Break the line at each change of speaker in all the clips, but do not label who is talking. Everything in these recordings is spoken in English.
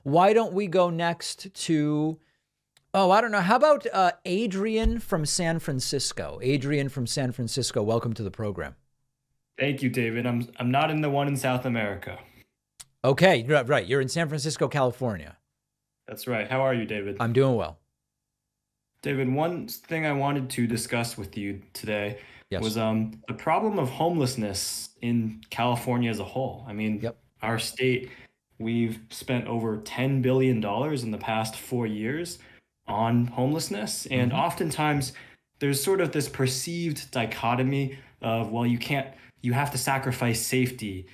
Why don't we go next to, oh, I don't know. How about Adrian from San Francisco? Adrian from San Francisco, welcome to the program.
Thank you, David. I'm not in the one in South America.
Okay, right. You're in San Francisco, California.
That's right. How are you, David?
I'm doing well.
David, one thing I wanted to discuss with you today
Yes.
was the problem of homelessness in California as a whole. I mean,
Yep.
our state, we've spent over $10 billion in the past 4 years on homelessness, and
Hmm.
oftentimes there's sort of this perceived dichotomy of, well, you have to sacrifice safety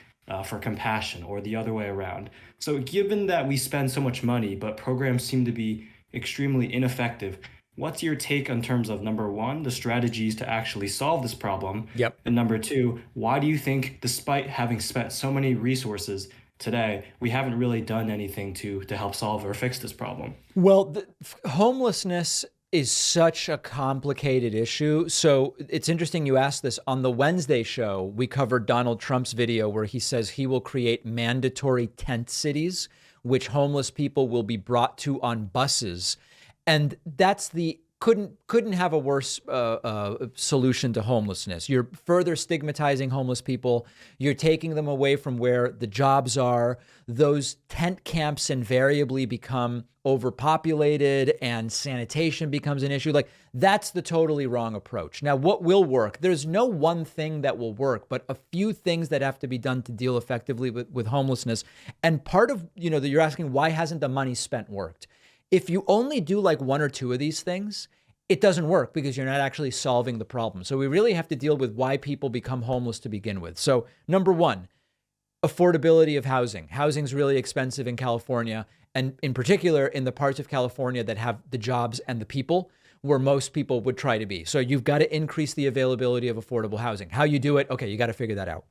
for compassion, or the other way around. So, given that we spend so much money, but programs seem to be extremely ineffective, what's your take on terms of number one, the strategies to actually solve this problem?
Yep.
And number two, why do you think, despite having spent so many resources today, we haven't really done anything to help solve or fix this problem?
Well, homelessness is such a complicated issue. So it's interesting you asked this. On the Wednesday show, we covered Donald Trump's video where he says he will create mandatory tent cities, which homeless people will be brought to on buses. And that's the couldn't have a worse solution to homelessness. You're further stigmatizing homeless people. You're taking them away from where the jobs are. Those tent camps invariably become overpopulated and sanitation becomes an issue. Like, that's the totally wrong approach. Now, what will work? There's no one thing that will work, but a few things that have to be done to deal effectively with homelessness. And part of, that you're asking, why hasn't the money spent worked? If you only do like one or two of these things, it doesn't work because you're not actually solving the problem. So we really have to deal with why people become homeless to begin with. So number one, affordability of housing. Housing's really expensive in California, and in particular in the parts of California that have the jobs and the people where most people would try to be. So you've got to increase the availability of affordable housing. How you do it? Okay, you got to figure that out.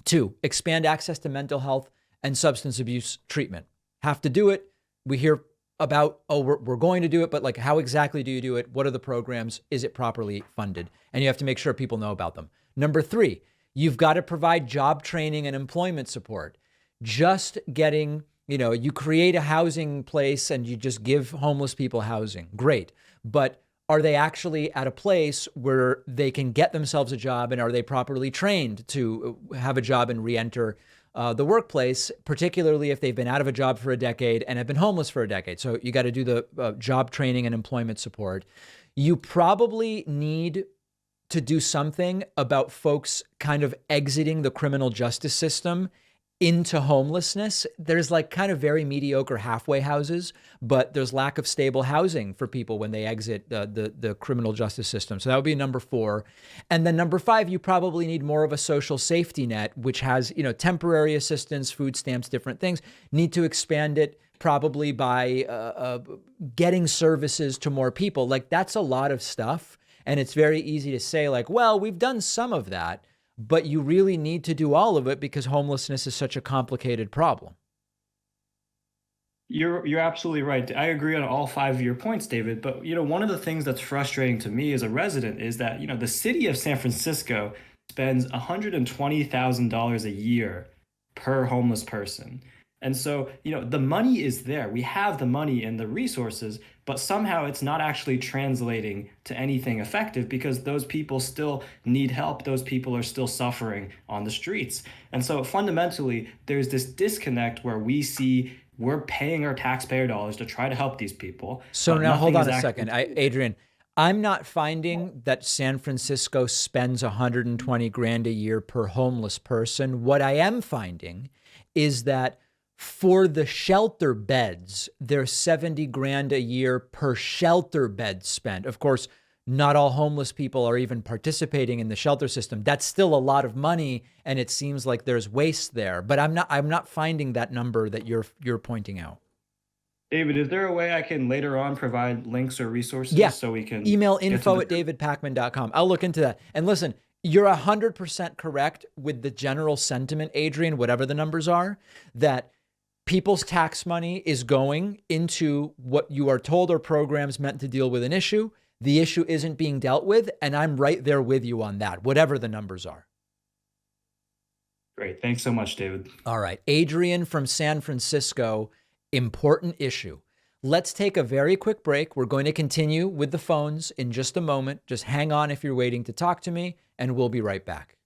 Two, expand access to mental health and substance abuse treatment. Have to do it. We hear about, oh, we're going to do it, but like, how exactly do you do it? What are the programs? Is it properly funded? And you have to make sure people know about them. Number three, you've got to provide job training and employment support. Just getting, you create a housing place and you just give homeless people housing. Great. But are they actually at a place where they can get themselves a job, and are they properly trained to have a job and re-enter the workplace, particularly if they've been out of a job for a decade and have been homeless for a decade? So you got to do the job training and employment support. You probably need to do something about folks kind of exiting the criminal justice system into homelessness. There's like kind of very mediocre halfway houses, but there's lack of stable housing for people when they exit the criminal justice system. So that would be number four. And then number five, you probably need more of a social safety net, which has, temporary assistance, food stamps, different things. Need to expand it probably by getting services to more people. Like, that's a lot of stuff. And it's very easy to say like, well, we've done some of that, but you really need to do all of it because homelessness is such a complicated problem.
You're absolutely right. I agree on all five of your points, David. But one of the things that's frustrating to me as a resident is that the city of San Francisco spends $120,000 a year per homeless person. And so, the money is there. We have the money and the resources, but somehow it's not actually translating to anything effective because those people still need help. Those people are still suffering on the streets. And so fundamentally, there's this disconnect where we're paying our taxpayer dollars to try to help these people,
So
but
now hold
nothing
on
is
a
actually.
second. Adrian, I'm not finding that San Francisco spends 120 grand a year per homeless person. What I am finding is that for the shelter beds, there's 70 grand a year per shelter bed spent. Of course, not all homeless people are even participating in the shelter system. That's still a lot of money, and it seems like there's waste there. But I'm not finding that number that you're pointing out.
David, is there a way I can later on provide links or
Yeah.
resources so we can
Email
get to
info
the
at davidpacman.com. I'll look into that. And listen, you're 100% correct with the general sentiment, Adrian, whatever the numbers are, that people's tax money is going into what you are told are programs meant to deal with an issue. The issue isn't being dealt with, and I'm right there with you on that, whatever the numbers are.
Great. Thanks so much, David.
All right. Adrian from San Francisco Important issue. Let's take a very quick break. We're going to continue with the phones in just a moment. Just hang on if you're waiting to talk to me, and we'll be right back.